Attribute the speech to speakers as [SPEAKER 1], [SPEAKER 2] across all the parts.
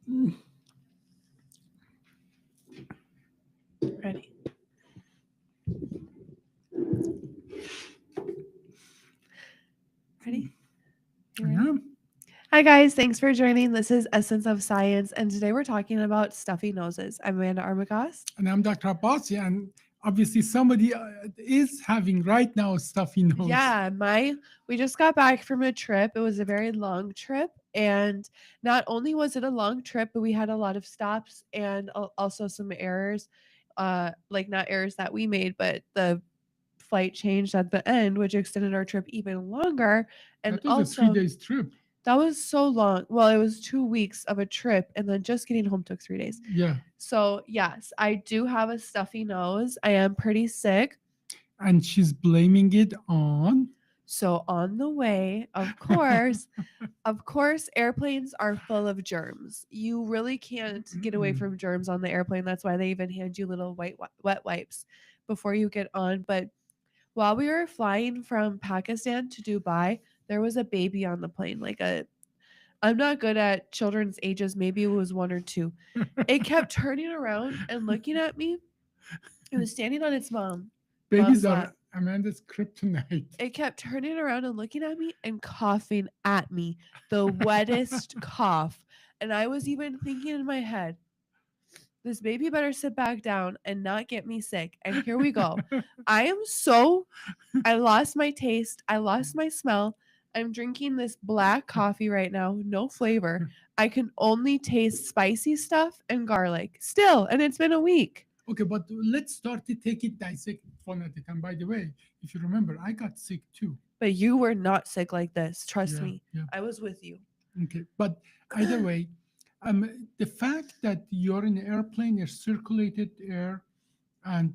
[SPEAKER 1] Ready? Ready? You ready?
[SPEAKER 2] Yeah.
[SPEAKER 1] Hi, guys. Thanks for joining. This is Essence of Science, and today we're talking about stuffy noses. I'm Amanda Armagost.
[SPEAKER 2] And I'm Dr. Abbasi, and obviously somebody is having right now a stuffy nose.
[SPEAKER 1] Yeah, we just got back from a trip. It was a very long trip, and not only was it a long trip, but we had a lot of stops and also some errors. Like not errors that we made, but the flight changed at the end, which extended our trip even longer. And
[SPEAKER 2] That was a three
[SPEAKER 1] also,
[SPEAKER 2] days trip.
[SPEAKER 1] that was so long. Well, it was 2 weeks of a trip, and then just getting home took 3 days.
[SPEAKER 2] Yeah.
[SPEAKER 1] So, yes, I do have a stuffy nose. I am pretty sick.
[SPEAKER 2] And she's blaming it on.
[SPEAKER 1] So, on the way, of course, airplanes are full of germs. You really can't get away from germs on the airplane. That's why they even hand you little wet wipes before you get on. But while we were flying from Pakistan to Dubai, there was a baby on the plane, I'm not good at children's ages. Maybe it was 1 or 2. It kept turning around and looking at me. It was standing on its mom's
[SPEAKER 2] Babies
[SPEAKER 1] lap.
[SPEAKER 2] are Amanda's kryptonite.
[SPEAKER 1] It kept turning around and looking at me and coughing at me, the wettest cough. And I was even thinking in my head, this baby better sit back down and not get me sick. And here we go. I lost my taste. I lost my smell. I'm drinking this black coffee right now, no flavor. I can only taste spicy stuff and garlic still, and it's been a week.
[SPEAKER 2] Okay, but let's start to take it dissect one at a time. By the way, if you remember, I got sick too.
[SPEAKER 1] But you were not sick like this. Trust
[SPEAKER 2] Yeah,
[SPEAKER 1] me.
[SPEAKER 2] yeah.
[SPEAKER 1] I was with you.
[SPEAKER 2] Okay, but either way, the fact that you're in an airplane, there's circulated air, and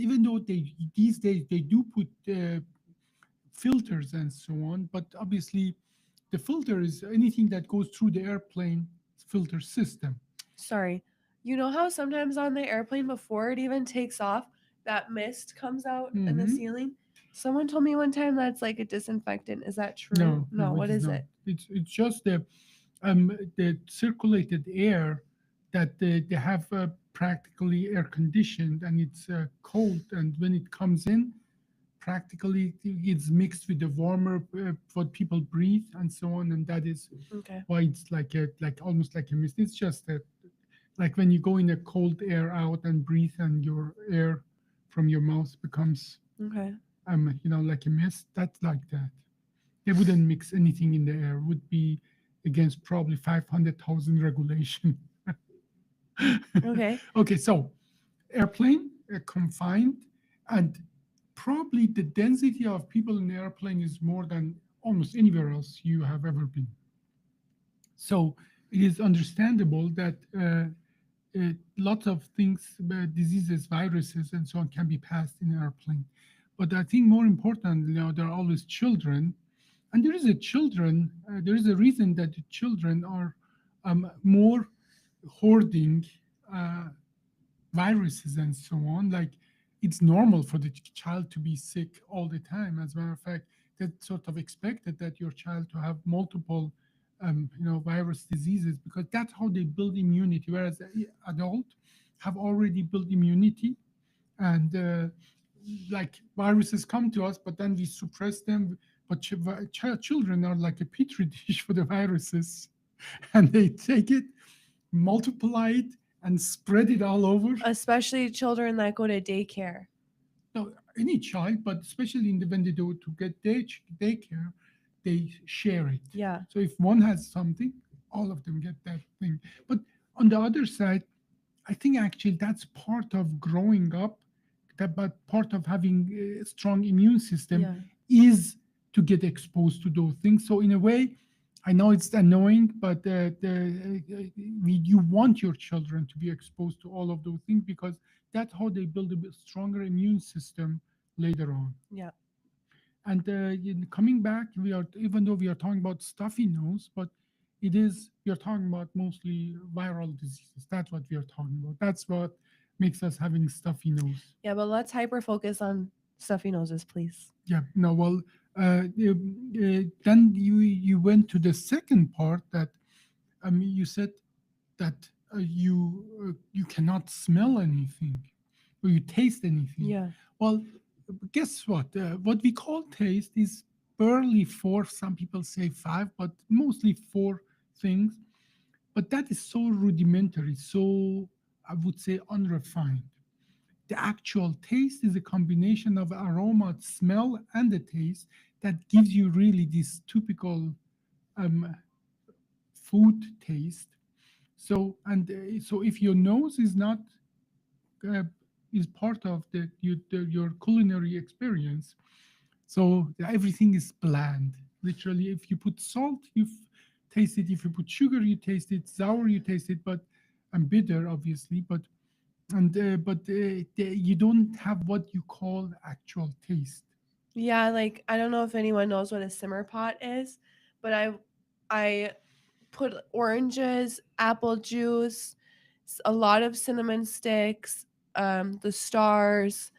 [SPEAKER 2] even though they these days they do put filters and so on, but obviously the filter is anything that goes through the airplane filter system.
[SPEAKER 1] Sorry. You know how sometimes on the airplane before it even takes off, that mist comes out in the
[SPEAKER 2] Hmm.
[SPEAKER 1] ceiling? Someone told me one time that's like a disinfectant. Is that true?
[SPEAKER 2] No,
[SPEAKER 1] No,
[SPEAKER 2] no, it
[SPEAKER 1] what
[SPEAKER 2] is
[SPEAKER 1] is
[SPEAKER 2] not.
[SPEAKER 1] it?
[SPEAKER 2] It's just the circulated air that they have practically air conditioned, and it's cold, and when it comes in, practically it's mixed with the warmer what people breathe and so on, and that is
[SPEAKER 1] Okay.
[SPEAKER 2] why it's like almost like a mist. It's just that like when you go in a cold air out and breathe, and your air from your mouth becomes
[SPEAKER 1] Okay.
[SPEAKER 2] like a mist. That's like that. They wouldn't mix anything in the air. Would be against probably 500,000 regulation.
[SPEAKER 1] Okay.
[SPEAKER 2] Okay, so airplane confined, and probably the density of people in the airplane is more than almost anywhere else you have ever been. So it is understandable that lots of things, diseases, viruses, and so on, can be passed in an airplane. But I think more important, there are always children, and there is a children. There is a reason that the children are more hoarding uh, viruses and so on. Like it's normal for the child to be sick all the time. As a matter of fact, that's sort of expected that your child to have multiple, virus diseases because that's how they build immunity. Whereas the adult have already built immunity, and like viruses come to us, but then we suppress them. But children are like a petri dish for the viruses, and they take it, multiply it, and spread it all over.
[SPEAKER 1] Especially children that go to daycare.
[SPEAKER 2] No, any child, but especially in the when they do to get daycare, they share it.
[SPEAKER 1] Yeah.
[SPEAKER 2] So if one has something, all of them get that thing. But on the other side, I think actually that's part of growing up. That but part of having a strong immune system
[SPEAKER 1] Yeah.
[SPEAKER 2] is to get exposed to those things. So in a way, I know it's annoying, but you want your children to be exposed to all of those things because that's how they build a stronger immune system later on.
[SPEAKER 1] Yeah.
[SPEAKER 2] And coming back, we are even though we are talking about stuffy nose, but we are talking about mostly viral diseases. That's what we are talking about. That's what makes us having stuffy nose.
[SPEAKER 1] Yeah, but let's hyper focus on stuffy noses, please.
[SPEAKER 2] Yeah. No. Well, then you went to the second part that you said. that you cannot smell anything or you taste anything.
[SPEAKER 1] Yeah.
[SPEAKER 2] Well, guess what? What we call taste is barely four. Some people say five, but mostly four things. But that is so rudimentary, so I would say unrefined. The actual taste is a combination of aroma, smell, and the taste that gives you really this typical um, food taste. So if your nose is not uh, is part of your culinary experience, so everything is bland. Literally, if you put salt, taste it. If you put sugar, you taste it. Sour, you taste it. But and bitter, obviously. You don't have what you call actual taste.
[SPEAKER 1] Yeah, like I don't know if anyone knows what a simmer pot is, but I put oranges, apple juice, a lot of cinnamon sticks, the stars,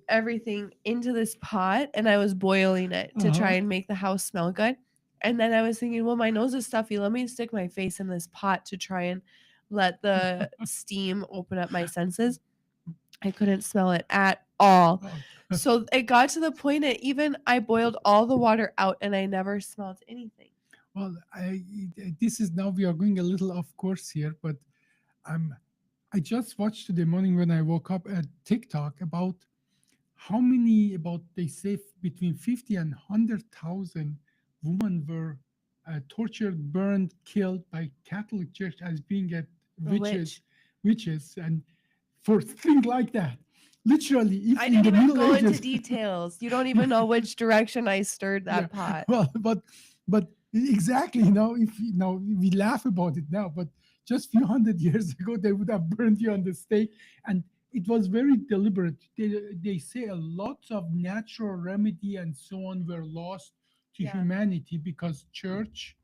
[SPEAKER 1] everything into this pot, and I was boiling it to try
[SPEAKER 2] Uh-huh.
[SPEAKER 1] and make the house smell good. And then I was thinking, well, my nose is stuffy. Let me stick my face in this pot to try and let the steam open up my senses. I couldn't smell it at all.
[SPEAKER 2] Oh,
[SPEAKER 1] So it got to the point that even I boiled all the water out and I never smelled anything.
[SPEAKER 2] well, this is now we are going a little off course here, but I'm I just watched today morning when I woke up at TikTok about how many about they say between 50 and 100,000 women were tortured, burned, killed by Catholic Church as being a
[SPEAKER 1] A witch.
[SPEAKER 2] witches, and for things like that. Literally, if
[SPEAKER 1] I
[SPEAKER 2] in
[SPEAKER 1] didn't
[SPEAKER 2] the
[SPEAKER 1] even
[SPEAKER 2] Middle
[SPEAKER 1] go into
[SPEAKER 2] Ages,
[SPEAKER 1] details. You don't even know which direction I stirred
[SPEAKER 2] yeah,
[SPEAKER 1] that pot.
[SPEAKER 2] well, but exactly, if we laugh about it now, but just few hundred years ago they would have burned you on the stake, and it was very deliberate. They say a lot of natural remedy and so on were lost to
[SPEAKER 1] Yeah.
[SPEAKER 2] humanity because church.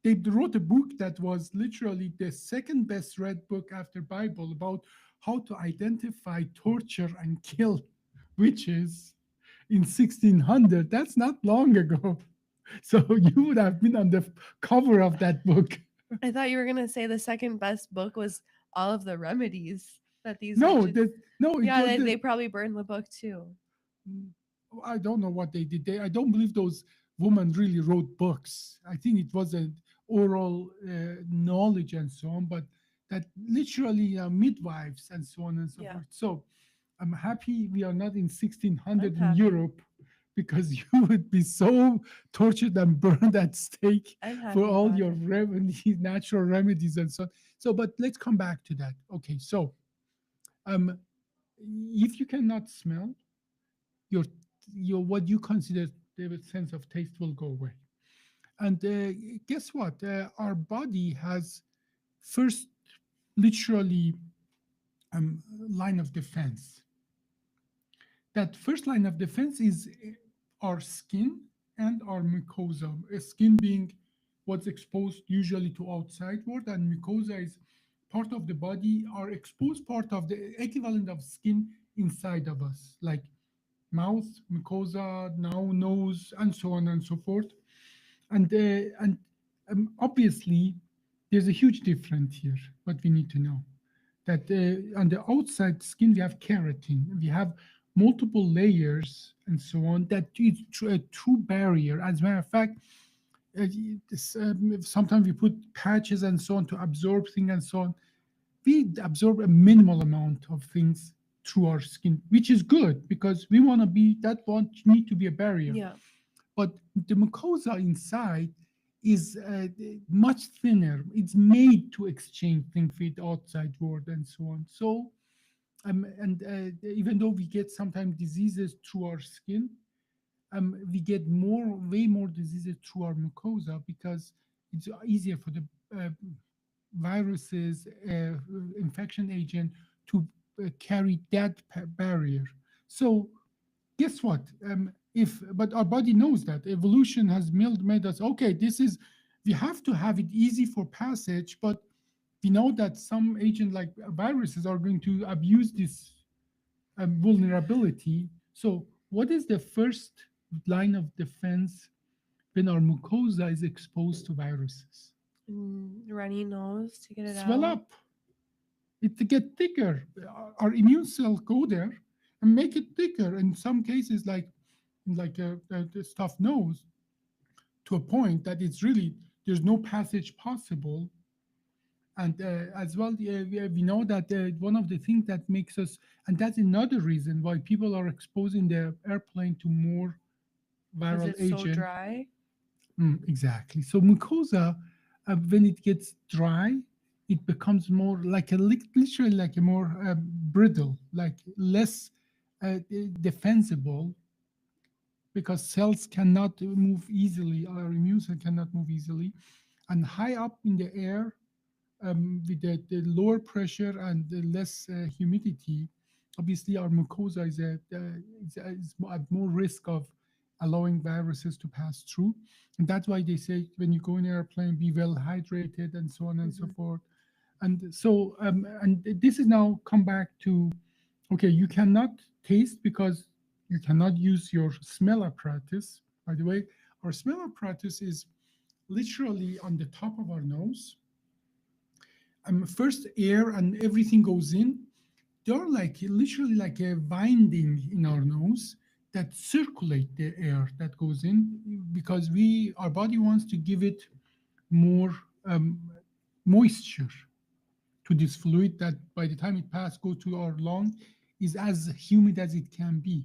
[SPEAKER 2] They wrote a book that was literally the second best read book after Bible about how to identify, torture, and kill witches in 1600. That's not long ago. So you would have been on the cover of that book.
[SPEAKER 1] I thought you were gonna say the second best book was all of the remedies that these
[SPEAKER 2] No,
[SPEAKER 1] witches.
[SPEAKER 2] that no, it
[SPEAKER 1] Yeah,
[SPEAKER 2] was
[SPEAKER 1] they probably burned the book too.
[SPEAKER 2] I don't know what they did. I don't believe those women really wrote books. I think it was an oral knowledge and so on, but that literally midwives and so on and so
[SPEAKER 1] Yeah,
[SPEAKER 2] forth. So I'm happy we are not in
[SPEAKER 1] I'm
[SPEAKER 2] 1600 in
[SPEAKER 1] happy.
[SPEAKER 2] Europe because you would be so tortured and burned at stake
[SPEAKER 1] I'm
[SPEAKER 2] for
[SPEAKER 1] happy
[SPEAKER 2] all
[SPEAKER 1] about
[SPEAKER 2] your
[SPEAKER 1] it.
[SPEAKER 2] natural remedies and so on. So, but let's come back to that. Okay, so um, if you cannot smell, your what you consider the sense of taste will go away. And guess what? Our body has first literally line of defense. That first line of defense is our skin and our mucosa. Skin being what's exposed usually to outside world, and mucosa is part of the body, our exposed part of the equivalent of skin inside of us, like mouth, mucosa, now nose, and so on and so forth. And obviously, there's a huge difference here. What we need to know that on the outside skin we have keratin, we have multiple layers and so on. That is a true barrier. As a matter of fact, sometimes we put patches and so on to absorb things and so on. We absorb a minimal amount of things through our skin, which is good because we want to be that one need to be a barrier.
[SPEAKER 1] Yeah,
[SPEAKER 2] But the mucosa inside is much thinner. It's made to exchange things with the outside world and so on. So, and even though we get sometimes diseases through our skin, we get way more diseases through our mucosa because it's easier for the uh, viruses, infection agent to carry that barrier. So guess what? If but our body knows that evolution has made us okay. This is we have to have it easy for passage, but we know that some agent like viruses are going to abuse this vulnerability. So, what is the first line of defense when our mucosa is exposed to viruses?
[SPEAKER 1] Runny nose to get it
[SPEAKER 2] swell
[SPEAKER 1] out.
[SPEAKER 2] up. It to get thicker. Our immune cells go there and make it thicker. In some cases, like the stuffed nose, to a point that it's really there's no passage possible. And as well, we know that one of the things that makes us, and that's another reason why people are exposing their airplane to more
[SPEAKER 1] Because
[SPEAKER 2] viral
[SPEAKER 1] it's so
[SPEAKER 2] agent.
[SPEAKER 1] dry.
[SPEAKER 2] Exactly. So mucosa, when it gets dry, it becomes more like literally like a more brittle, like less defensible, because cells cannot move easily, our immune cell cannot move easily, and high up in the air, with the lower pressure and the less humidity, obviously our mucosa is at more risk of allowing viruses to pass through. And that's why they say when you go in an airplane, be well hydrated and so on and so
[SPEAKER 1] Hmm.
[SPEAKER 2] forth. And so, and this is now come back to, okay, you cannot taste because you cannot use your smell apparatus. By the way, our smell apparatus is literally on the top of our nose. First air and everything goes in. They're like literally like a winding in our nose that circulate the air that goes in, because we our body wants to give it more um, moisture to this fluid that by the time it passes go to our lung is as humid as it can be,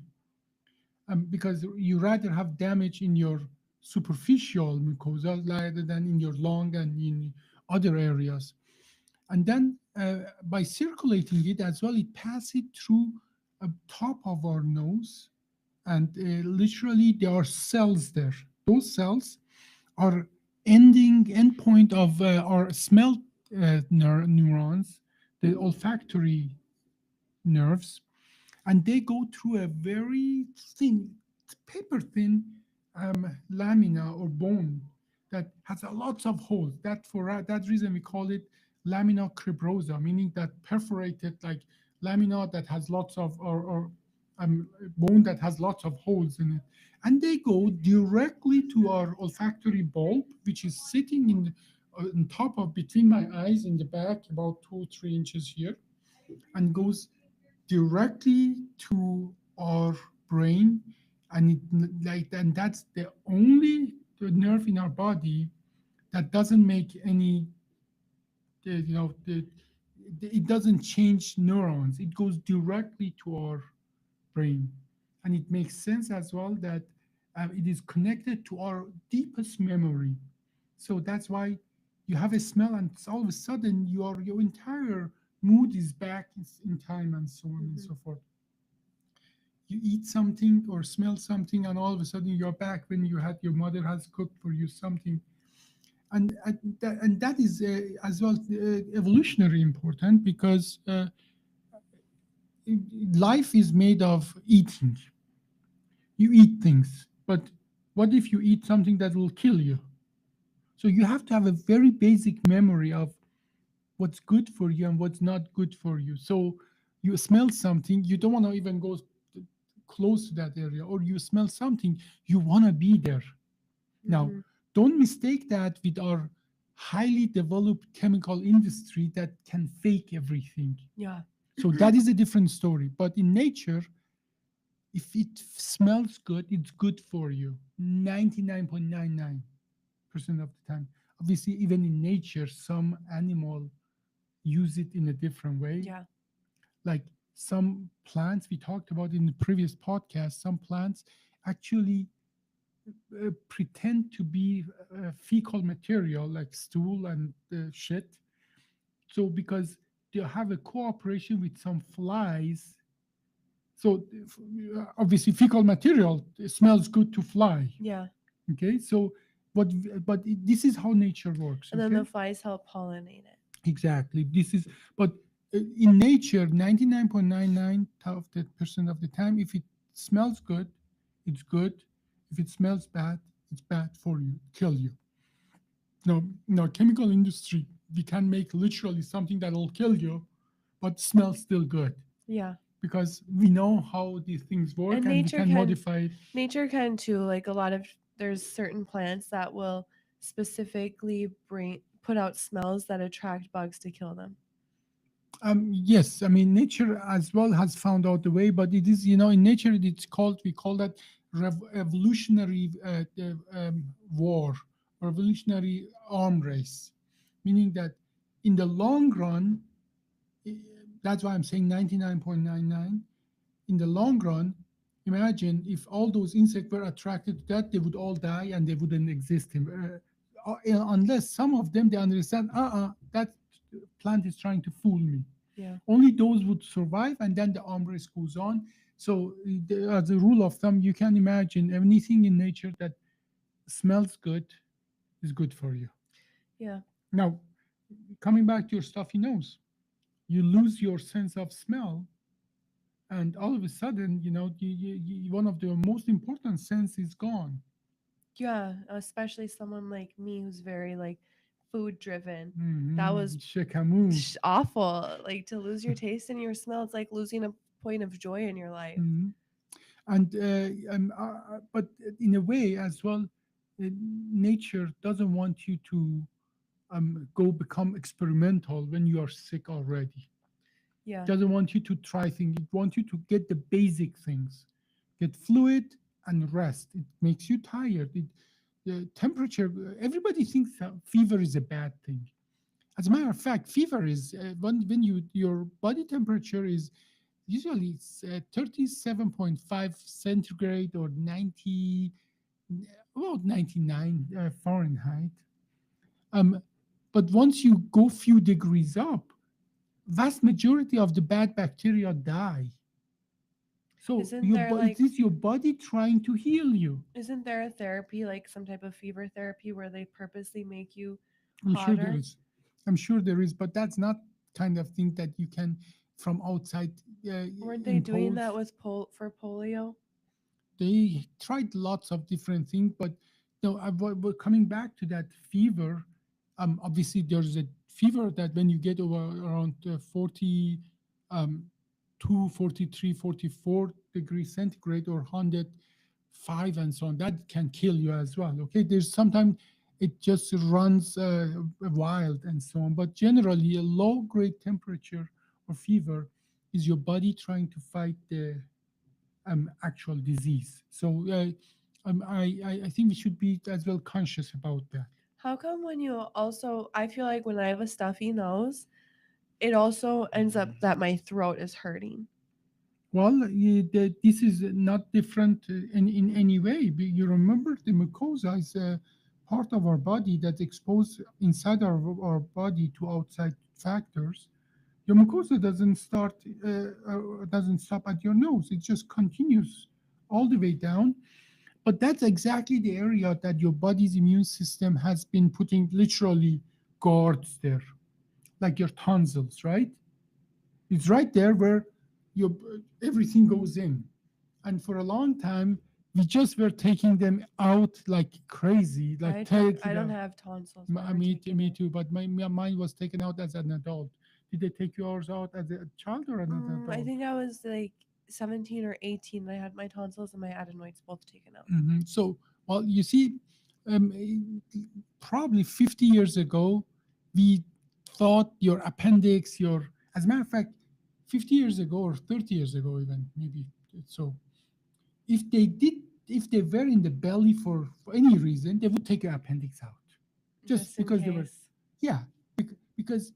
[SPEAKER 2] because you rather have damage in your superficial mucosa rather than in your lung and in other areas. And then by circulating it as well, it passes it through top of our nose, and literally there are cells there. Those cells are endpoint of our smell neurons, the olfactory nerves, and they go through a very thin, paper thin lamina or bone that has a lots of holes. That for that reason we call it lamina cribrosa, meaning that perforated like lamina that has lots of or bone that has lots of holes in it, and they go directly to our olfactory bulb, which is sitting on top of between my eyes in the back, about 2 3 inches here, and goes directly to our brain, and and that's the only nerve in our body that doesn't make any it doesn't change neurons. It goes directly to our brain, and it makes sense as well that it is connected to our deepest memory. So that's why you have a smell, and all of a sudden your entire mood is back in time, and so on and
[SPEAKER 1] Hmm.
[SPEAKER 2] so forth. You eat something or smell something, and all of a sudden you're back when you had your mother has cooked for you something. And that is as well evolutionary important, because life is made of eating. You eat things, but what if you eat something that will kill you? So you have to have a very basic memory of what's good for you and what's not good for you. So you smell something, you don't want to even go close to that area, or you smell something, you want to be there. Now,
[SPEAKER 1] Hmm.
[SPEAKER 2] don't mistake that with our highly developed chemical industry that can fake everything.
[SPEAKER 1] Yeah.
[SPEAKER 2] So that is a different story. But in nature, if it smells good, it's good for you 99.99% of the time. Obviously, even in nature, some animal use it in a different way.
[SPEAKER 1] Yeah.
[SPEAKER 2] Like some plants we talked about in the previous podcast, some plants actually pretend to be fecal material like stool and shit. So because they have a cooperation with some flies, so obviously fecal material smells good to fly.
[SPEAKER 1] Yeah.
[SPEAKER 2] Okay, so but this is how nature works.
[SPEAKER 1] And then
[SPEAKER 2] Okay,
[SPEAKER 1] the flies help pollinate it.
[SPEAKER 2] exactly. This is but in nature, 99.99 of the percent of the time, if it smells good, it's good. If it smells bad, it's bad for you, kill you. Now, in our chemical industry, we can make literally something that will kill you, but smells still good,
[SPEAKER 1] Yeah.
[SPEAKER 2] because we know how these things work
[SPEAKER 1] And
[SPEAKER 2] and we can modify it.
[SPEAKER 1] nature can too, like a lot of there's certain plants that will specifically put out smells that attract bugs to kill them.
[SPEAKER 2] Yes, I mean nature as well has found out the way, but it is, in nature it's called, we call that evolutionary war, or evolutionary arm race, meaning that in the long run, eh, that's why I'm saying 99.99. In the long run, imagine if all those insects were attracted to that, they would all die and they wouldn't exist unless some of them they understand, that plant is trying to fool me.
[SPEAKER 1] Yeah.
[SPEAKER 2] Only those would survive, and then the arm race goes on. So, as a rule of thumb, you can imagine anything in nature that smells good is good for you.
[SPEAKER 1] Yeah.
[SPEAKER 2] Now, coming back to your stuffy nose, you lose your sense of smell, and all of a sudden, one of the most important sense is gone.
[SPEAKER 1] Yeah, especially someone like me who's very like food driven. That
[SPEAKER 2] Mm-hmm.
[SPEAKER 1] was
[SPEAKER 2] Shikamu.
[SPEAKER 1] awful. Like to lose your taste and your smell, it's like losing a point of joy in your life.
[SPEAKER 2] Mhm. And but in a way as well, nature doesn't want you to go become experimental when you are sick already.
[SPEAKER 1] Yeah.
[SPEAKER 2] Doesn't want you to try things. It wants you to get the basic things, get fluid and rest. It makes you tired. The temperature. Everybody thinks that fever is a bad thing. As a matter of fact, fever is when your body temperature is usually it's 37.5 centigrade or 90, about 99 Fahrenheit. Um, but once you go few degrees up, vast majority of the bad bacteria die. So
[SPEAKER 1] Isn't there
[SPEAKER 2] it
[SPEAKER 1] like
[SPEAKER 2] is your body trying to heal you.
[SPEAKER 1] isn't there a therapy like some type of fever therapy where they purposely make you
[SPEAKER 2] I'm sure there
[SPEAKER 1] hotter?
[SPEAKER 2] is. I'm sure there is, but that's not kind of thing that you can from outside uh,
[SPEAKER 1] Weren't they doing that
[SPEAKER 2] impose.
[SPEAKER 1] with for polio?
[SPEAKER 2] They tried lots of different things, but no, we're coming back to that fever. Obviously, there's a fever that when you get over around 40, um, 43, 44 degrees centigrade or 105 and so on, that can kill you as well. Okay, there's sometimes it just runs wild and so on, but generally, a low grade temperature or fever is your body trying to fight the actual disease. So I think we should be as well conscious about that.
[SPEAKER 1] How come when you also I feel like when I have a stuffy nose, it also ends up that my throat is hurting.
[SPEAKER 2] Well, this is not different in any way. You remember the mucosa is a part of our body that's exposed inside our body to outside factors. Your mucosa doesn't stop at your nose. It just continues all the way down. But that's exactly the area that your body's immune system has been putting literally guards there, like your tonsils, right? It's right there where your everything goes in. And for a long time, we just were taking them out like crazy, like take
[SPEAKER 1] I
[SPEAKER 2] it
[SPEAKER 1] don't
[SPEAKER 2] out.
[SPEAKER 1] have tonsils never
[SPEAKER 2] Me
[SPEAKER 1] taken it.
[SPEAKER 2] too, but mine was taken out as an adult. Did they take yours out as a child or as an
[SPEAKER 1] I
[SPEAKER 2] adult?
[SPEAKER 1] think I was like 17 or 18 and I had my tonsils and my adenoids both taken out.
[SPEAKER 2] So, well, you see, probably 50 years ago, we thought your appendix, as a matter of fact, 50 years ago or 30 years ago, even maybe so, if they did, if they were in the belly for any reason, they would take your appendix out just
[SPEAKER 1] Just in
[SPEAKER 2] because they were,
[SPEAKER 1] case.
[SPEAKER 2] yeah, because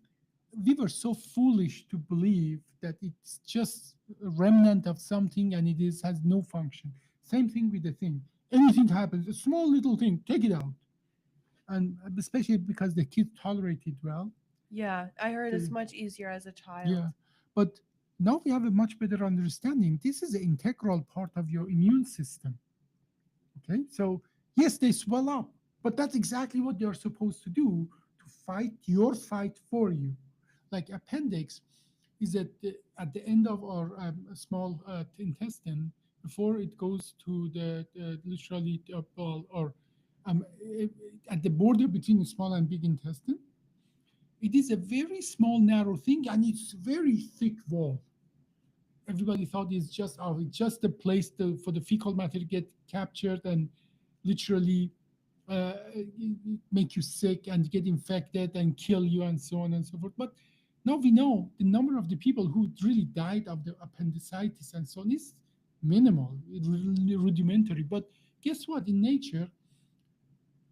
[SPEAKER 2] we were so foolish to believe that it's just a remnant of something and it is has no function. Same thing with the thing. Anything happens, a small little thing, take it out. And especially because the kids tolerate it well.
[SPEAKER 1] Yeah, I heard it's
[SPEAKER 2] They,
[SPEAKER 1] much easier as a
[SPEAKER 2] yeah.
[SPEAKER 1] child.
[SPEAKER 2] But now we have a much better understanding. This is an integral part of your immune system. Okay. So yes, they swell up, but that's exactly what they're supposed to do to fight your fight for you. Like appendix is at the end of our small intestine before it goes to the literally or eh, at the border between the small and big intestine. It is a very small narrow thing and it's very thick wall. Everybody thought it's just a place for the fecal matter to get captured and literally make you sick and get infected and kill you and so on and so forth. But now we know the number of the people who really died of the appendicitis and so on is minimal, rudimentary. But guess what? In nature,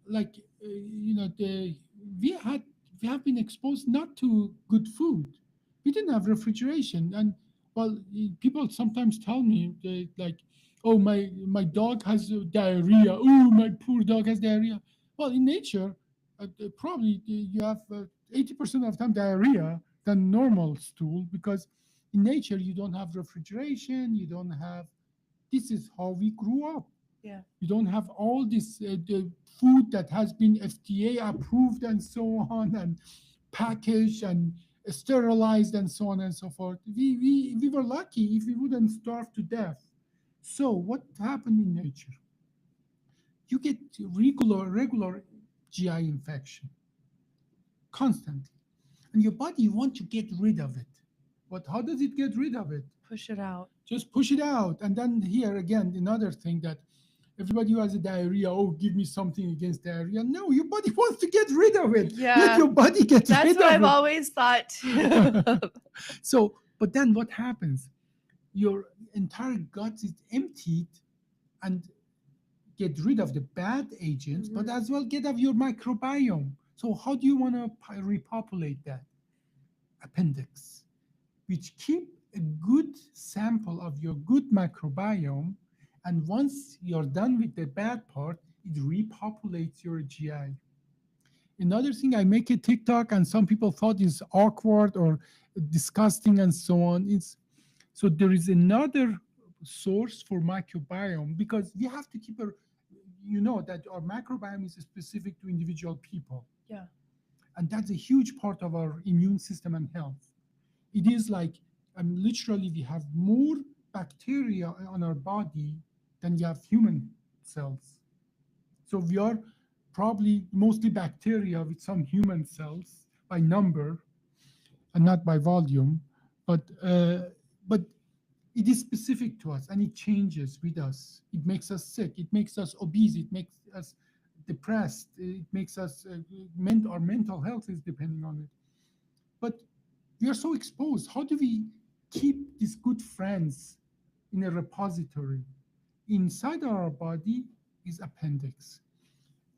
[SPEAKER 2] like we had we have been exposed not to good food. We didn't have refrigeration, and well, people sometimes tell me like, "Oh, my dog has diarrhea. Oh, my poor dog has diarrhea." Well, in nature, probably you have 80% of time diarrhea than normal stool, because in nature you don't have refrigeration, you don't have. This is how we grew up.
[SPEAKER 1] Yeah.
[SPEAKER 2] You don't have all this the food that has been FDA approved and so on, and packaged and sterilized and so on and so forth. We were lucky if we wouldn't starve to death. So what happened in nature? You get regular GI infection constantly, and your body want to get rid of it. But how does it get rid of it?
[SPEAKER 1] Push it out.
[SPEAKER 2] Just push it out. And then here again, another thing that everybody who has a diarrhea, oh, give me something against diarrhea. No, your body wants to get rid of it.
[SPEAKER 1] Yeah.
[SPEAKER 2] Let your body get
[SPEAKER 1] That's
[SPEAKER 2] rid
[SPEAKER 1] what
[SPEAKER 2] of
[SPEAKER 1] I've always thought.
[SPEAKER 2] it. So, but then what happens? Your entire gut is emptied and get rid of the bad agents, but
[SPEAKER 1] Mhm.
[SPEAKER 2] as well get of your microbiome. So how do you want to repopulate that? Appendix, which keep a good sample of your good microbiome. And once you're done with the bad part, it repopulates your GI. Another thing, I make a TikTok, and some people thought is awkward or disgusting and so on. It's so there is another source for microbiome, because we have to keep a, that our microbiome is specific to individual people,
[SPEAKER 1] Yeah.
[SPEAKER 2] and that's a huge part of our immune system and health. It is like, literally we have more bacteria on our body than we have human cells. So we are probably mostly bacteria with some human cells by number and not by volume, but it is specific to us and it changes with us. It makes us sick. It makes us obese. It makes us depressed. It makes us our mental health is depending on it. But we are so exposed. How do we keep these good friends in a repository? Inside our body is appendix.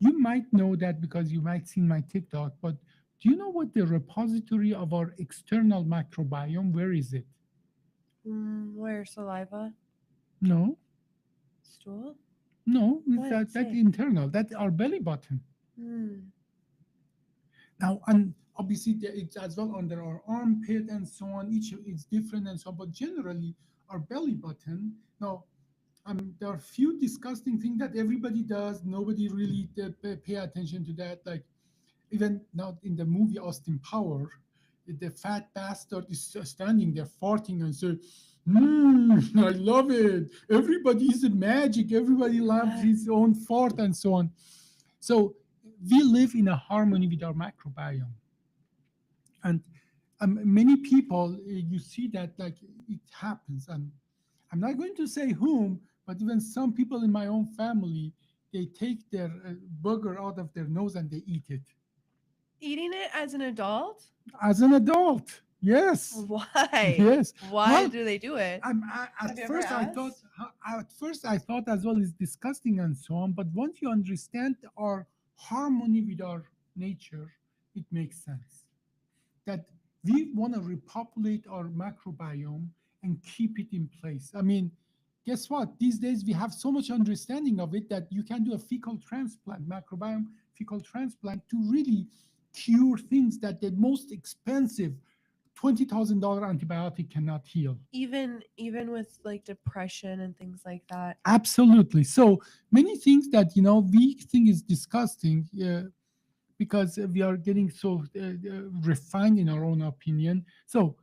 [SPEAKER 2] You might know that because you might seen my TikTok, but do you know what the repository of our external microbiome, where is it?
[SPEAKER 1] Where saliva?
[SPEAKER 2] No,
[SPEAKER 1] Stool?
[SPEAKER 2] no, it's
[SPEAKER 1] What?
[SPEAKER 2] that
[SPEAKER 1] Say.
[SPEAKER 2] internal, that's our belly button.
[SPEAKER 1] Hmm.
[SPEAKER 2] Now, and obviously it's as well under our armpit and so on. Each is different and so on, but generally our belly button. Now, there are few disgusting things that everybody does. Nobody really pay attention to that. Like even now in the movie Austin Power, the fat bastard is standing there farting and say, I love it. Everybody is magic. Everybody loves
[SPEAKER 1] Yeah.
[SPEAKER 2] his own fart and so on. So we live in a harmony with our microbiome. And many people, you see that like it happens. And I'm not going to say whom, but even some people in my own family, they take their booger out of their nose and they eat it
[SPEAKER 1] Eating it as an adult?
[SPEAKER 2] as an adult. Yes,
[SPEAKER 1] Why?
[SPEAKER 2] yes.
[SPEAKER 1] Why
[SPEAKER 2] Well,
[SPEAKER 1] do they do it? Have
[SPEAKER 2] at
[SPEAKER 1] you ever
[SPEAKER 2] first I thought,
[SPEAKER 1] asked?
[SPEAKER 2] as well it's disgusting and so on. But once you understand our harmony with our nature, it makes sense that we want to repopulate our microbiome and keep it in place. I mean, guess what? These days we have so much understanding of it that you can do a fecal transplant, microbiome fecal transplant, to really cure things that the most expensive $20,000 antibiotic cannot heal.
[SPEAKER 1] Even with like depression and things like that.
[SPEAKER 2] Absolutely. So many things that we think is disgusting, because we are getting so refined in our own opinion. So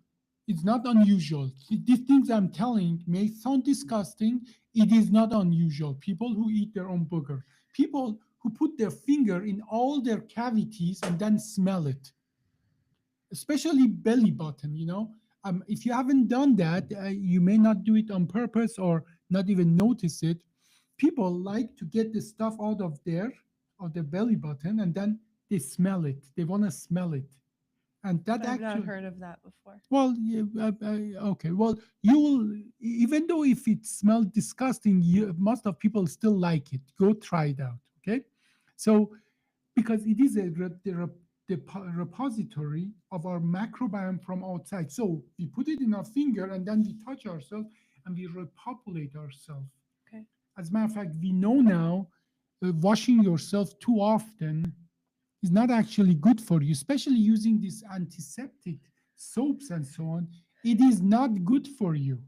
[SPEAKER 2] it's not unusual. These things I'm telling may sound disgusting. It is not unusual. People who eat their own booger, people who put their finger in all their cavities and then smell it, especially belly button. If you haven't done that, you may not do it on purpose or not even notice it. People like to get the stuff out of there of the belly button, and then they smell it. They want to smell it, and that
[SPEAKER 1] I've not
[SPEAKER 2] actually.
[SPEAKER 1] heard of that before.
[SPEAKER 2] Well, yeah, okay. Well, you will, even though if it smells disgusting, most of people still like it. Go try it out. Okay, so because it is the repository of our microbiome from outside. So we put it in our finger and then we touch ourselves and we repopulate ourselves.
[SPEAKER 1] Okay.
[SPEAKER 2] As a matter of fact, we know now washing yourself too often is not actually good for you, especially using these antiseptic soaps and so on. It is not good for you.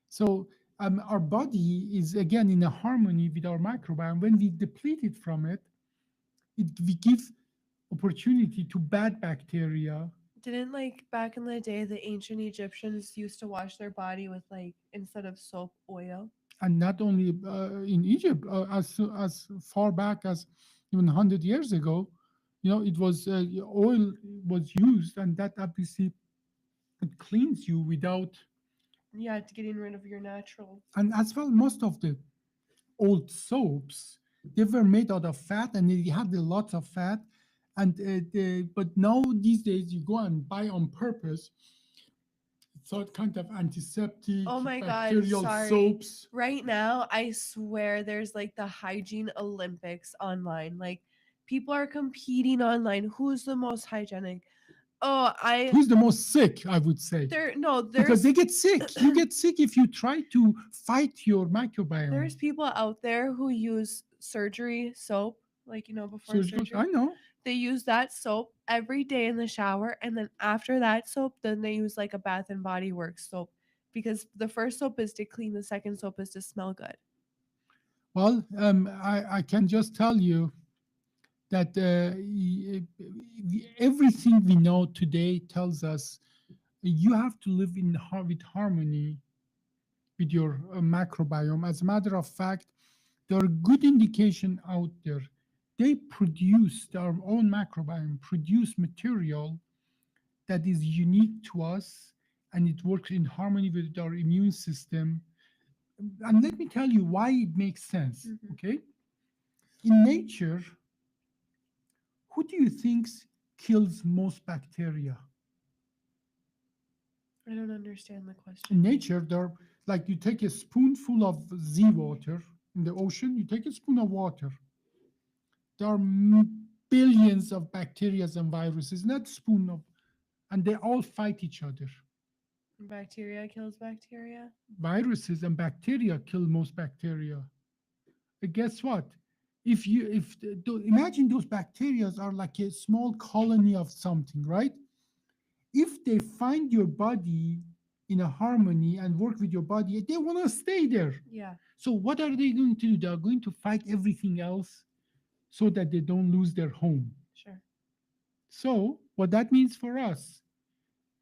[SPEAKER 2] So our body is again in a harmony with our microbiome. When we deplete it from it, we give opportunity to bad bacteria.
[SPEAKER 1] Didn't like back in the day the ancient Egyptians used to wash their body with like instead of soap, oil?
[SPEAKER 2] And not only in Egypt, as far back as even 100 years ago, it was oil was used, and that obviously it cleans you without.
[SPEAKER 1] Yeah, to getting rid of your natural.
[SPEAKER 2] And as well, most of the old soaps, they were made out of fat, and they had a lot of fat. And but now these days you go and buy on purpose thought kind of antiseptic
[SPEAKER 1] Oh my god,
[SPEAKER 2] bacterial
[SPEAKER 1] sorry.
[SPEAKER 2] soaps.
[SPEAKER 1] Right now, I swear there's like the hygiene Olympics online. Like people are competing online. Who's the most hygienic? Oh,
[SPEAKER 2] Who's the most sick, I would say,
[SPEAKER 1] there no,
[SPEAKER 2] because
[SPEAKER 1] there's
[SPEAKER 2] they get sick. You get sick if you try to fight your microbiome.
[SPEAKER 1] there's people out there who use surgery soap, like before
[SPEAKER 2] Surgical,
[SPEAKER 1] surgery.
[SPEAKER 2] I know.
[SPEAKER 1] They use that soap every day in the shower, and then after that soap, then they use like a Bath and Body Works soap because the first soap is to clean, the second soap is to smell good.
[SPEAKER 2] Well, I can just tell you that everything we know today tells us you have to live with harmony with your microbiome. As a matter of fact, there are good indication out there. They produce their own microbiome, produce material that is unique to us, and it works in harmony with our immune system. And let me tell you why it makes sense.
[SPEAKER 1] Mhm.
[SPEAKER 2] Okay, in nature, who do you think kills most bacteria?
[SPEAKER 1] I don't understand the
[SPEAKER 2] In
[SPEAKER 1] question.
[SPEAKER 2] nature, there, like you take a spoonful of seawater in the ocean, you take a spoon of water. There are billions of bacteria and viruses in that spoon of, and they all fight each other.
[SPEAKER 1] Bacteria kills bacteria.
[SPEAKER 2] Viruses and bacteria kill most bacteria. But guess what? If imagine those bacteria are like a small colony of something, right? If they find your body in a harmony and work with your body, they want to stay there.
[SPEAKER 1] Yeah.
[SPEAKER 2] So what are they going to do? They are going to fight everything else so that they don't lose their home.
[SPEAKER 1] Sure.
[SPEAKER 2] So what that means for us,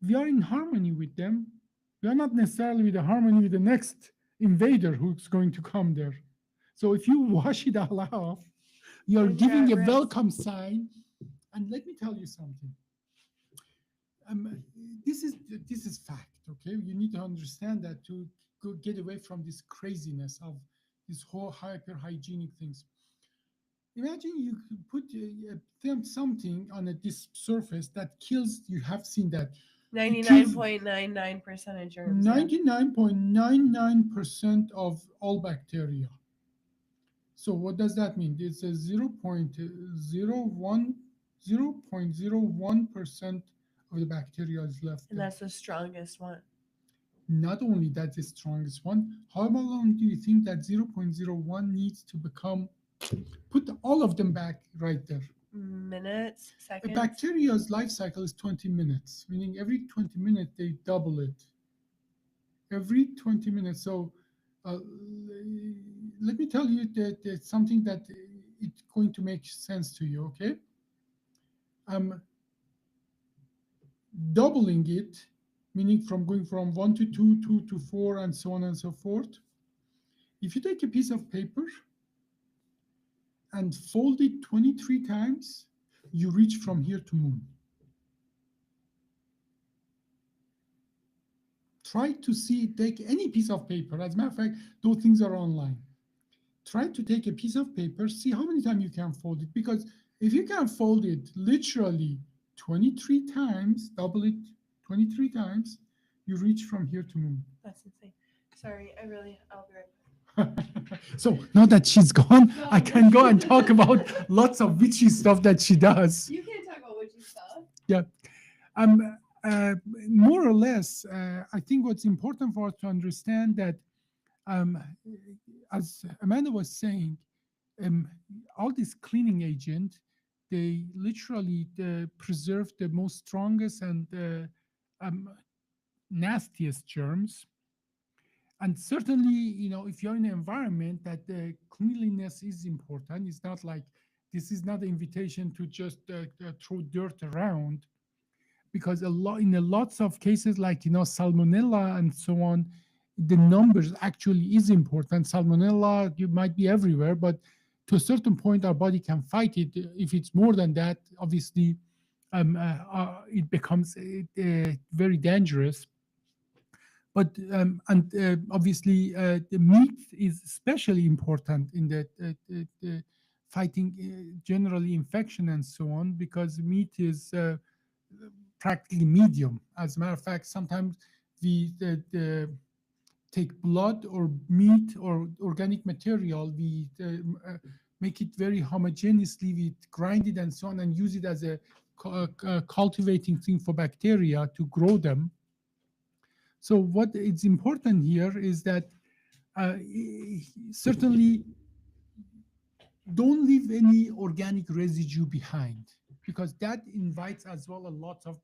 [SPEAKER 2] we are in harmony with them. We are not necessarily with the harmony with the next invader who's going to come there. So if you wash it all off, you're
[SPEAKER 1] Then you're
[SPEAKER 2] giving
[SPEAKER 1] at
[SPEAKER 2] a
[SPEAKER 1] risk.
[SPEAKER 2] welcome sign. And let me tell you something. Um, this is this is fact. Okay, you need to understand that to get away from this craziness of this whole hyper hygienic things. Imagine you could put something on this surface that kills. You have seen that it kills
[SPEAKER 1] 99.99% of germs. Yeah.
[SPEAKER 2] 99.99% of all bacteria. So what does that mean? It's a 0.01% of the bacteria is left
[SPEAKER 1] And
[SPEAKER 2] there.
[SPEAKER 1] that's the strongest one.
[SPEAKER 2] Not only that the strongest one, how long do you think that 0.01 needs to become, put all of them back right there?
[SPEAKER 1] Minutes,
[SPEAKER 2] A
[SPEAKER 1] seconds.
[SPEAKER 2] bacteria's life cycle is 20 minutes, meaning every 20 minutes they double it. Every 20 minutes. So uh, let me tell you that it's something that it's going to make sense to you, okay? Um, Doubling it, meaning from going from 1 to 2, 2 to 4, and so on and so forth. If you take a piece of paper and fold it 23 times, you reach from here to moon. Try to see, take any piece of paper. As a matter of fact, those things are online. try to take a piece of paper, see how many times you can fold it. Because if you can fold it literally 23 times, double it 23 times, you reach from here to moon.
[SPEAKER 1] That's insane. Sorry, I'll be right
[SPEAKER 2] So now that she's gone,
[SPEAKER 1] back.
[SPEAKER 2] I can go and talk about lots of witchy stuff that she does.
[SPEAKER 1] You can't talk about witchy stuff.
[SPEAKER 2] Yeah. Um, More or less, I think what's important for us to understand that, um, as Amanda was saying, um, all these cleaning agent, they literally preserve the most strongest and nastiest germs. And certainly, if you're in an environment that the cleanliness is important, it's not like this is not an invitation to just throw dirt around, because in a lots of cases, like salmonella and so on, the numbers actually is important. Salmonella, you might be everywhere, but to a certain point our body can fight it. If it's more than that, obviously it becomes very dangerous. But and obviously the meat is especially important in the fighting generally infection and so on, because meat is practically medium. As a matter of fact, sometimes we take blood or meat or organic material, we make it very homogeneously, we grind it and so on, and use it as a cultivating thing for bacteria to grow them. So what is important here is that certainly don't leave any organic residue behind, because that invites as well a lot of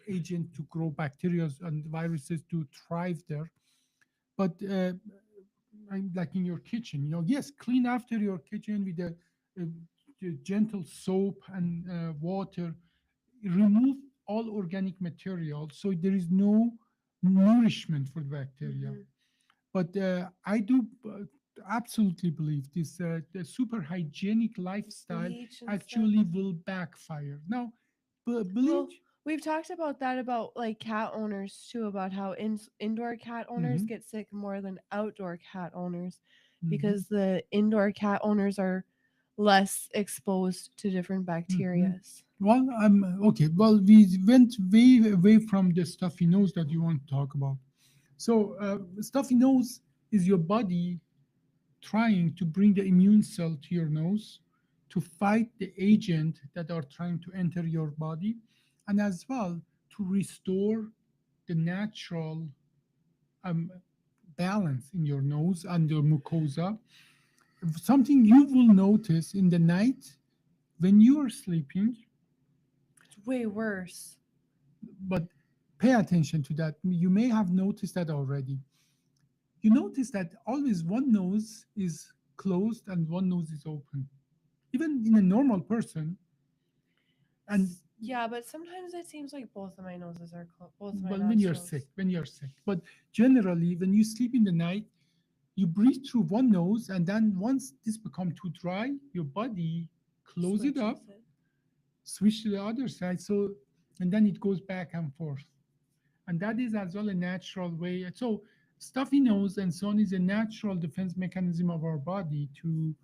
[SPEAKER 2] agent to grow bacteria and viruses to thrive there. But like in your kitchen, yes, clean after your kitchen with a gentle soap and water. Remove all organic material so there is no nourishment for the bacteria.
[SPEAKER 1] Mhm.
[SPEAKER 2] But I do absolutely believe this the super hygienic lifestyle
[SPEAKER 1] Bleach and
[SPEAKER 2] actually
[SPEAKER 1] stuff.
[SPEAKER 2] will backfire. Now,
[SPEAKER 1] Well,
[SPEAKER 2] bleach.
[SPEAKER 1] we've talked about that about like cat owners too, about how indoor cat owners
[SPEAKER 2] Mhm,
[SPEAKER 1] get sick more than outdoor cat owners
[SPEAKER 2] mhm,
[SPEAKER 1] because the indoor cat owners are less exposed to different
[SPEAKER 2] mhm.
[SPEAKER 1] bacterias.
[SPEAKER 2] Well, okay. Well, we went way away from the stuffy nose that you want to talk about. So, stuffy nose is your body trying to bring the immune cell to your nose to fight the agent that are trying to enter your body, and as well to restore the natural um, balance in your nose and your mucosa. Something you will notice in the night when you are sleeping,
[SPEAKER 1] It's way worse.
[SPEAKER 2] but pay attention to that. You may have noticed that already. You notice that always one nose is closed and one nose is open, even in a normal person. And
[SPEAKER 1] Yeah, but sometimes it seems like both of my noses are both of my
[SPEAKER 2] well,
[SPEAKER 1] nostrils.
[SPEAKER 2] when you're sick, but generally when you sleep in the night, you breathe through one nose, and then once this become too dry, your body close it
[SPEAKER 1] Switches
[SPEAKER 2] up,
[SPEAKER 1] it.
[SPEAKER 2] switch to the other side, so and then it goes back and forth. And that is as well a natural way. So stuffy nose and so on is a natural defense mechanism of our body to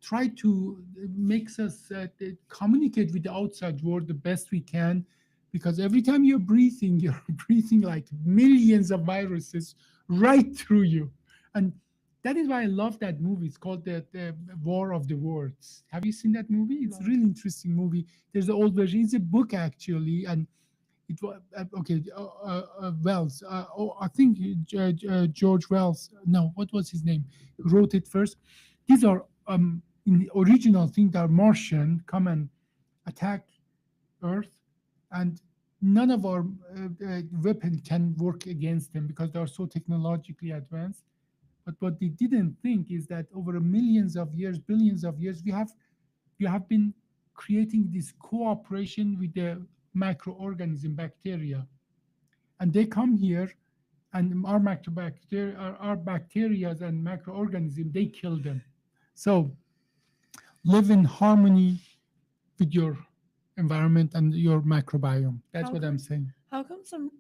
[SPEAKER 2] try to makes us communicate with the outside world the best we can, because every time you're breathing, you're breathing like millions of viruses right through you. And that is why I love that movie. It's called the War of the Words. Have you seen that movie? It's a
[SPEAKER 1] No.
[SPEAKER 2] really interesting movie. There's the old version. It's a book actually, and it was okay. Wells. I think George Wells. No, what was his name? Wrote it first. These are in the original thing that Martian come and attack Earth, and none of our weapon can work against them because they are so technologically advanced. But what they didn't think is that over millions of years, billions of years, we have been creating this cooperation with the microorganism bacteria, and they come here, and our bacteria and microorganism, they kill them. So live in harmony with your environment and your microbiome. That's
[SPEAKER 1] How
[SPEAKER 2] what I'm
[SPEAKER 1] come?
[SPEAKER 2] saying.
[SPEAKER 1] How come some,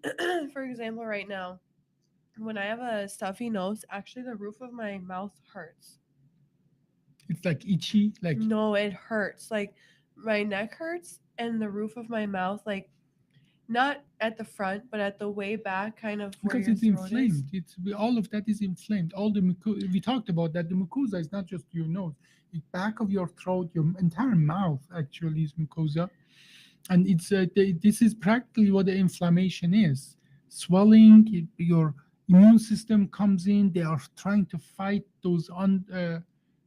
[SPEAKER 1] for example, right now, when I have a stuffy nose, actually the roof of my mouth hurts.
[SPEAKER 2] It's like itchy, like
[SPEAKER 1] No, it hurts. Like my neck hurts and the roof of my mouth, like not at the front, but at the way back, kind of where
[SPEAKER 2] because
[SPEAKER 1] your
[SPEAKER 2] it's
[SPEAKER 1] throat is.
[SPEAKER 2] inflamed. All of that is inflamed. All the we talked about that. The mucosa is not just your nose. The back of your throat, your entire mouth actually is mucosa, and this is practically what the inflammation is. Swelling. Your immune system comes in. They are trying to fight those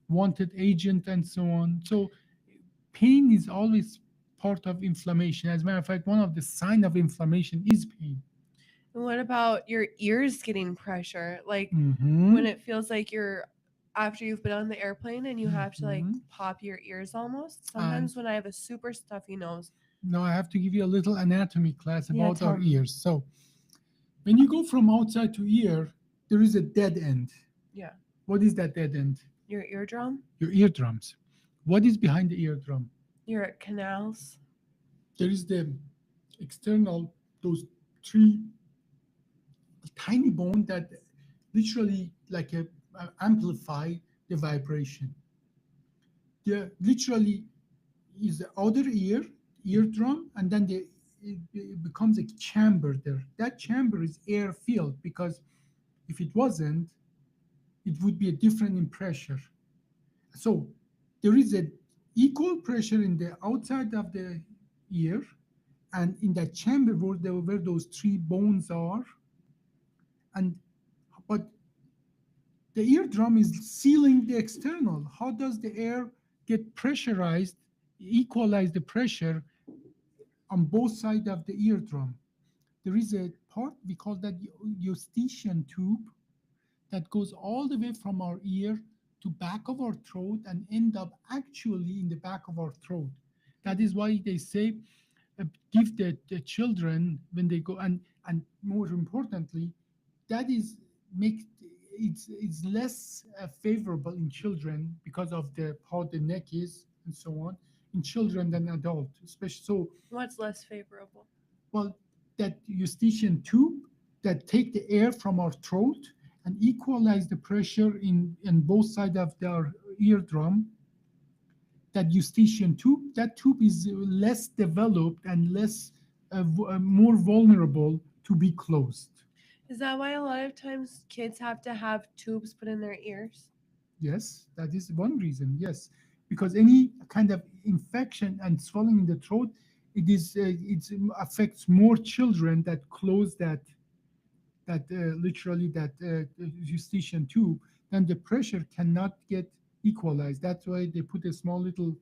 [SPEAKER 2] wanted agent and so on. So pain is always part of inflammation. As a matter of fact, one of the sign of inflammation is pain.
[SPEAKER 1] And what about your ears getting pressure? Like when
[SPEAKER 2] Hmm.
[SPEAKER 1] it feels like you're after you've been on the airplane and you have to like
[SPEAKER 2] Hmm.
[SPEAKER 1] pop your ears almost.
[SPEAKER 2] And
[SPEAKER 1] Sometimes when I have a super stuffy nose.
[SPEAKER 2] now I have to give you a little anatomy class
[SPEAKER 1] Yeah,
[SPEAKER 2] about
[SPEAKER 1] tell
[SPEAKER 2] our
[SPEAKER 1] me.
[SPEAKER 2] ears. So when you go from outside to ear, there is a dead end.
[SPEAKER 1] Yeah.
[SPEAKER 2] What is that dead end?
[SPEAKER 1] Your eardrum,
[SPEAKER 2] Your eardrums. What is behind the eardrum?
[SPEAKER 1] your canals.
[SPEAKER 2] There is the external, those three tiny bone that literally like amplify the vibration. The literally is the outer eardrum, and then it becomes a chamber there. That chamber is air filled because if it wasn't, it would be a different in pressure. So there is a equal pressure in the outside of the ear and in that chamber where those three bones are. And but the eardrum is sealing the external. How does the air get pressurized, equalize the pressure on both sides of the eardrum? There is a part we call that eustachian tube that goes all the way from our ear to back of our throat and end up actually in the back of our throat. That is
[SPEAKER 1] Mhm.
[SPEAKER 2] why they say give the children when they go, and more importantly, that is make it's less favorable in children because of the how the neck is and so on in children than adult, especially. So
[SPEAKER 1] What's less favorable?
[SPEAKER 2] well, that eustachian tube that take the air from our throat and equalize the pressure in both sides of our eardrum, that eustachian tube, that tube is less developed and less more vulnerable to be closed.
[SPEAKER 1] Is that why a lot of times kids have to have tubes put in their ears?
[SPEAKER 2] Yes, that is one reason. Yes, because any kind of infection and swelling in the throat, it affects more children that close that literally that eustachian tube, then the pressure cannot get equalized. That's why they put a small little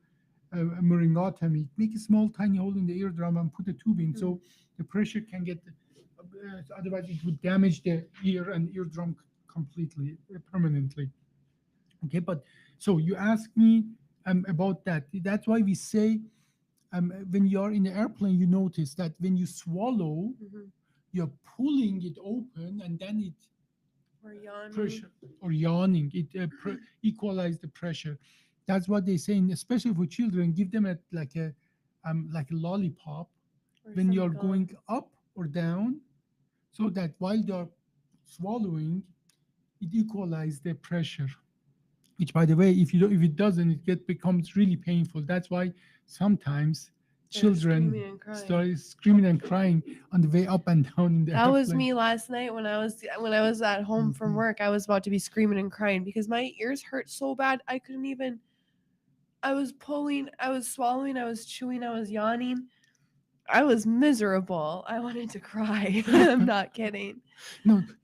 [SPEAKER 2] meringotomy, make a small tiny hole in the eardrum and put a tube in,
[SPEAKER 1] Hmm.
[SPEAKER 2] so the pressure can get. Otherwise, it would damage the ear and eardrum completely, permanently. Okay, but so you asked me about that. That's why we say when you're in the airplane, you notice that when you swallow,
[SPEAKER 1] Hmm.
[SPEAKER 2] you're pulling it open, and then it
[SPEAKER 1] Or yawning.
[SPEAKER 2] pressure or yawning, it equalize the pressure. That's what they say, especially for children. Give them a like a lollipop
[SPEAKER 1] Or
[SPEAKER 2] when
[SPEAKER 1] some
[SPEAKER 2] you're going
[SPEAKER 1] gum.
[SPEAKER 2] up or down, so that while they're swallowing, it equalize the pressure. Which, by the way, if it doesn't, becomes really painful. That's why sometimes
[SPEAKER 1] They're
[SPEAKER 2] children
[SPEAKER 1] screaming and crying.
[SPEAKER 2] start screaming and crying on the way up and down in the
[SPEAKER 1] That was
[SPEAKER 2] airplane.
[SPEAKER 1] me last night when I was at home from
[SPEAKER 2] Mhm.
[SPEAKER 1] work. I was about to be screaming and crying because my ears hurt so bad I couldn't even. I was pulling, I was swallowing, I was chewing, I was yawning. I was miserable. I wanted to cry. I'm not kidding.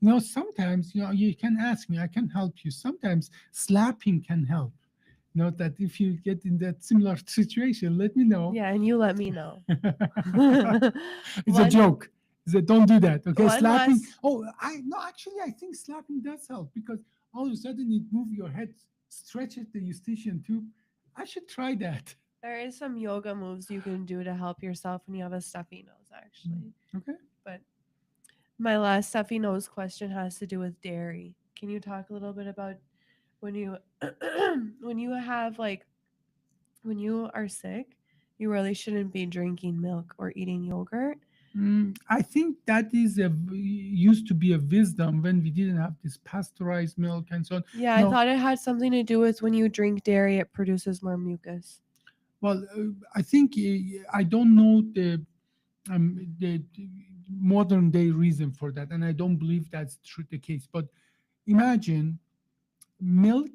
[SPEAKER 2] No, sometimes, you can ask me, I can help you. Sometimes slapping can help. That if you get in that similar situation, let me know.
[SPEAKER 1] Yeah, and you let me know.
[SPEAKER 2] It's a
[SPEAKER 1] one
[SPEAKER 2] joke. Don't do that. Okay,
[SPEAKER 1] one
[SPEAKER 2] slapping.
[SPEAKER 1] last
[SPEAKER 2] Oh, I no, actually, I think slapping does help because all of a sudden it move your head, stretches the eustachian tube. I should try that.
[SPEAKER 1] there is some yoga moves you can do to help yourself when you have a stuffy nose
[SPEAKER 2] Mm.
[SPEAKER 1] actually.
[SPEAKER 2] Okay.
[SPEAKER 1] But my last stuffy nose question has to do with dairy. Can you talk a little bit about when you when you have like when you are sick, you really shouldn't be drinking milk or eating yogurt.
[SPEAKER 2] I think that is used to be a wisdom when we didn't have this pasteurized milk and so on.
[SPEAKER 1] Yeah, I
[SPEAKER 2] No,
[SPEAKER 1] thought it had something to do with when you drink dairy, it produces more mucus.
[SPEAKER 2] well, I think I don't know the modern day reason for that, and I don't believe that's true the case. But imagine milk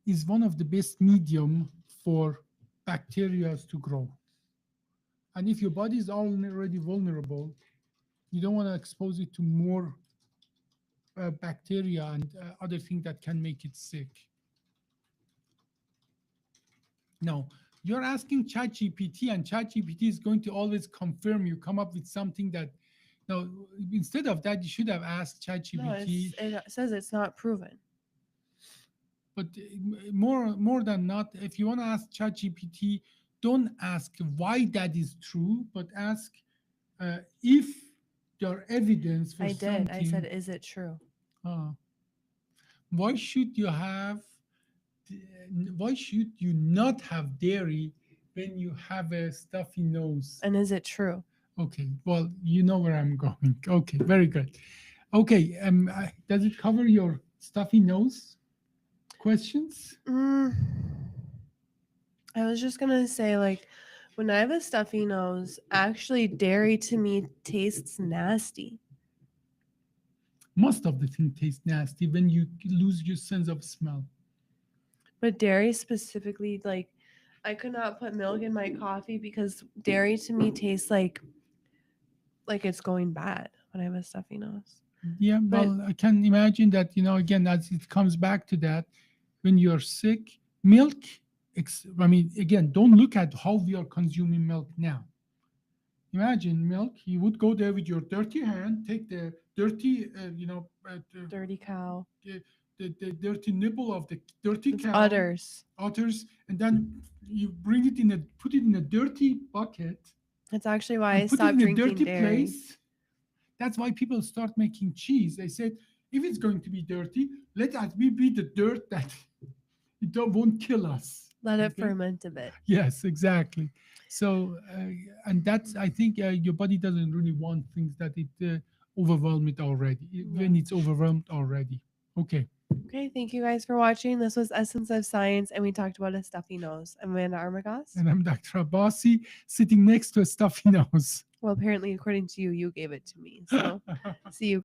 [SPEAKER 2] is one of the best medium for bacteria to grow, and if your body is already vulnerable, you don't want to expose it to more bacteria and other things that can make it sick. Now, you're asking ChatGPT, and ChatGPT is going to always confirm you, come up with something that. Now, instead of that, you should have asked
[SPEAKER 1] No,
[SPEAKER 2] ChatGPT.
[SPEAKER 1] it says it's not proven.
[SPEAKER 2] But more than not, if you want to ask ChatGPT, don't ask why that is true, but ask if there are evidence for
[SPEAKER 1] I did. I said,
[SPEAKER 2] something.
[SPEAKER 1] is it true?
[SPEAKER 2] uh, why should you have why should you not have dairy when you have a stuffy nose?
[SPEAKER 1] And is it true?
[SPEAKER 2] Okay, well, you know where I'm going. Okay, very good. Okay, does it cover your stuffy nose questions?
[SPEAKER 1] Mm, I was just gonna say, like, when I have a stuffy nose, actually, dairy to me tastes nasty.
[SPEAKER 2] Most of the thing tastes nasty when you lose your sense of smell.
[SPEAKER 1] But dairy specifically, like, I could not put milk in my coffee because dairy to me tastes like it's going bad when I have a stuffy nose.
[SPEAKER 2] Yeah,
[SPEAKER 1] But
[SPEAKER 2] well, I can imagine that, again, as it comes back to that, when you're sick, milk, I mean, again, don't look at how we are consuming milk now. Imagine milk, you would go there with your dirty hand, take the dirty,
[SPEAKER 1] dirty cow,
[SPEAKER 2] the dirty nipple of the dirty
[SPEAKER 1] it's
[SPEAKER 2] cow,
[SPEAKER 1] udders.
[SPEAKER 2] udders, and then you bring it put it in a dirty bucket
[SPEAKER 1] That's actually why I
[SPEAKER 2] and put it
[SPEAKER 1] stopped
[SPEAKER 2] in a
[SPEAKER 1] drinking
[SPEAKER 2] dirty
[SPEAKER 1] dairy.
[SPEAKER 2] place. That's why people start making cheese. They said, if it's going to be dirty, let us be the dirt that won't kill us.
[SPEAKER 1] Let it
[SPEAKER 2] Okay?
[SPEAKER 1] ferment a bit.
[SPEAKER 2] Yes, exactly. So, and that's, I think your body doesn't really want things that it overwhelm it already, when it's overwhelmed already. Okay.
[SPEAKER 1] Okay, thank you guys for watching. This was Essence of Science, and we talked about a stuffy nose. I'm Amanda Armagoss.
[SPEAKER 2] And I'm Dr. Abbasi, sitting next to a stuffy nose.
[SPEAKER 1] Well, apparently, according to you, you gave it to me. So, see you.